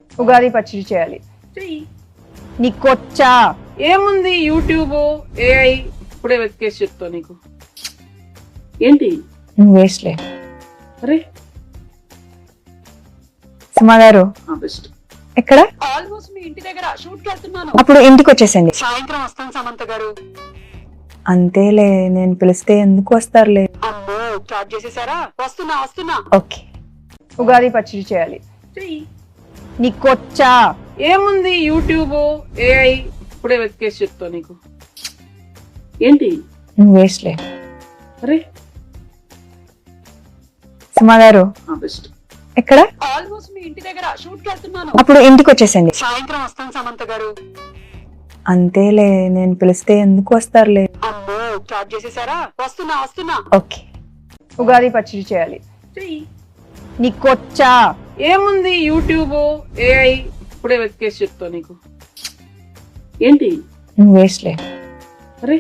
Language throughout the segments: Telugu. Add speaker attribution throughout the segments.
Speaker 1: ఉగాది పచ్చడి చేయాలి.
Speaker 2: చెయ్యి.
Speaker 1: నీకొచ్చా?
Speaker 2: ఏముంది యూట్యూబ్ ఏఐ ఇప్పుడే వెతికేసి చెప్తా నీకు. ఏంటి
Speaker 1: నువ్వు వేస్ట్లే.
Speaker 2: అరే
Speaker 1: సుమా గారు
Speaker 2: బెస్ట్.
Speaker 1: ఎక్కడ?
Speaker 2: ఆల్మోస్ట్ మీ ఇంటి దగ్గర షూట్ కి వెళ్తున్నాను.
Speaker 1: అప్పుడు ఇంటికి వచ్చేసండి.
Speaker 2: సాయంత్రం వస్తాను సమంత గారు.
Speaker 1: అంతేలే, నేను పిలిస్తే ఎందుకు వస్తారులే.
Speaker 2: అమ్మో స్టార్ట్ చేసేసారా? వస్తున్నా వస్తున్నా.
Speaker 1: ఓకే. ఉగాది పచ్చడి చేయాలి.
Speaker 2: చెయ్యి.
Speaker 1: నీకొచ్చా?
Speaker 2: ఏముంది యూట్యూబ్ ఏఐ ఇప్పుడే వెతికేసి చెప్తా నీకు. ఏంటి
Speaker 1: నువ్వు వేస్ట్లే.
Speaker 2: అరే
Speaker 1: సుమా గారు
Speaker 2: బెస్ట్.
Speaker 1: ఎక్కడ?
Speaker 2: ఆల్మోస్ట్ మీ ఇంటి దగ్గర షూట్ కి వెళ్తున్నాను.
Speaker 1: అప్పుడు ఇంటికి వచ్చేసండి.
Speaker 2: సాయంత్రం వస్తాను సమంత గారు.
Speaker 1: అంతేలే, నేను పిలిస్తే ఎందుకు వస్తారులే.
Speaker 2: అమ్మో స్టార్ట్ చేసేసారా? వస్తున్నా వస్తున్నా.
Speaker 1: ఓకే. ఉగాది పచ్చడి చేయాలి.
Speaker 2: చెయ్యి.
Speaker 1: నీకొచ్చా?
Speaker 2: ఏముంది యూట్యూబ్ ఏఐ ఇప్పుడే వెతికేసి చెప్తా నీకు. ఏంటి
Speaker 1: నువ్వు వేస్ట్లే.
Speaker 2: అరే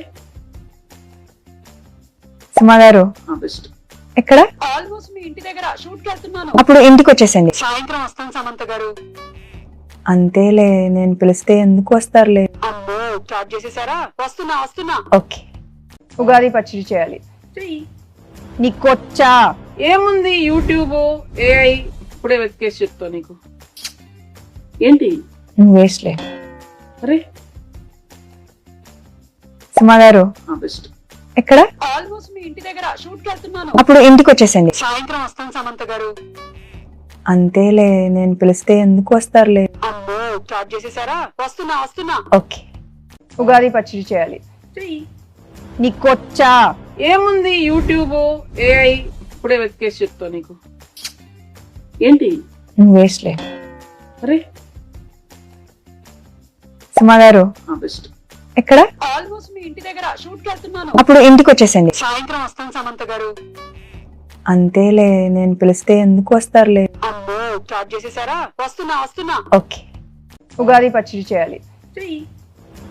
Speaker 1: సుమా గారు
Speaker 2: బెస్ట్.
Speaker 1: ఎక్కడ?
Speaker 2: ఆల్మోస్ట్ మీ ఇంటి దగ్గర షూట్ కి వెళ్తున్నాను.
Speaker 1: అప్పుడు ఇంటికి వచ్చేసండి.
Speaker 2: సాయంత్రం వస్తాను సమంత గారు.
Speaker 1: అంతేలే, నేను పిలిస్తే ఎందుకు వస్తారులే.
Speaker 2: అమ్మో స్టార్ట్ చేసేసారా? వస్తున్నా వస్తున్నా.
Speaker 1: ఓకే. ఉగాది పచ్చడి చేయాలి.
Speaker 2: చెయ్యి.
Speaker 1: నీకొచ్చా?
Speaker 2: ఏముంది యూట్యూబ్ ఏఐ ఇప్పుడే వెతికేసి చెప్తా నీకు. ఏంటి
Speaker 1: నువ్వు వేస్ట్లే.
Speaker 2: అరే
Speaker 1: సుమా గారు
Speaker 2: బెస్ట్.
Speaker 1: ఎక్కడ?
Speaker 2: ఆల్మోస్ట్ మీ ఇంటి దగ్గర షూట్ కి వెళ్తున్నాను.
Speaker 1: అప్పుడు ఇంటికి వచ్చేసండి.
Speaker 2: సాయంత్రం వస్తాను సమంత గారు.
Speaker 1: అంతేలే, నేను పిలిస్తే ఎందుకు వస్తారులే.
Speaker 2: అమ్మో స్టార్ట్ చేసేసారా? వస్తున్నా వస్తున్నా.
Speaker 1: ఓకే. ఉగాది పచ్చడి చేయాలి.
Speaker 2: చెయ్యి.
Speaker 1: నీకొచ్చా?
Speaker 2: ఏముంది యూట్యూబ్ ఏఐ ఇప్పుడే వెతికేసి చెప్తా నీకు. ఏంటి
Speaker 1: నువ్వు వేస్ట్లే.
Speaker 2: అరే
Speaker 1: సుమా గారు
Speaker 2: బెస్ట్.
Speaker 1: ఎక్కడ?
Speaker 2: ఆల్మోస్ట్ మీ ఇంటి దగ్గర షూట్ కి వెళ్తున్నాను.
Speaker 1: అప్పుడు ఇంటికి వచ్చేసండి.
Speaker 2: సాయంత్రం వస్తాను సమంత గారు.
Speaker 1: అంతేలే, నేను పిలిస్తే ఎందుకు వస్తారులే.
Speaker 2: అమ్మో స్టార్ట్ చేసేసారా? వస్తున్నా వస్తున్నా.
Speaker 1: ఓకే. ఉగాది పచ్చడి చేయాలి.
Speaker 2: చెయ్యి.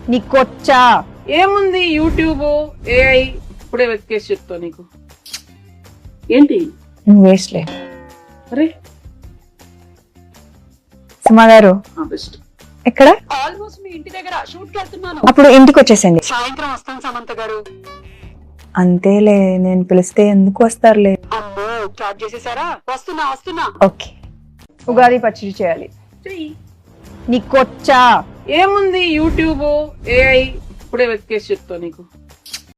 Speaker 1: నీకొచ్చా?
Speaker 2: ఏముంది యూట్యూబ్ ఏఐ ఇప్పుడే వెతికేసి చెప్తా నీకు. ఏంటి
Speaker 1: నువ్వు వేస్ట్లే.
Speaker 2: అరే
Speaker 1: సుమా గారు
Speaker 2: బెస్ట్.
Speaker 1: ఎక్కడ?
Speaker 2: ఆల్మోస్ట్ మీ ఇంటి దగ్గర షూట్ కి వెళ్తున్నాను.
Speaker 1: అప్పుడు ఇంటికి వచ్చేసండి.
Speaker 2: సాయంత్రం వస్తాను సమంత గారు.
Speaker 1: అంతేలే, నేను పిలిస్తే ఎందుకు వస్తారులే.
Speaker 2: అమ్మో స్టార్ట్ చేసేసారా? వస్తున్నా వస్తున్నా.
Speaker 1: ఓకే. ఉగాది పచ్చడి చేయాలి.
Speaker 2: చెయ్యి.
Speaker 1: నీకొచ్చా?
Speaker 2: ఏముంది యూట్యూబ్ ఏఐ ఇప్పుడే వెతికేసి చెప్తా నీకు.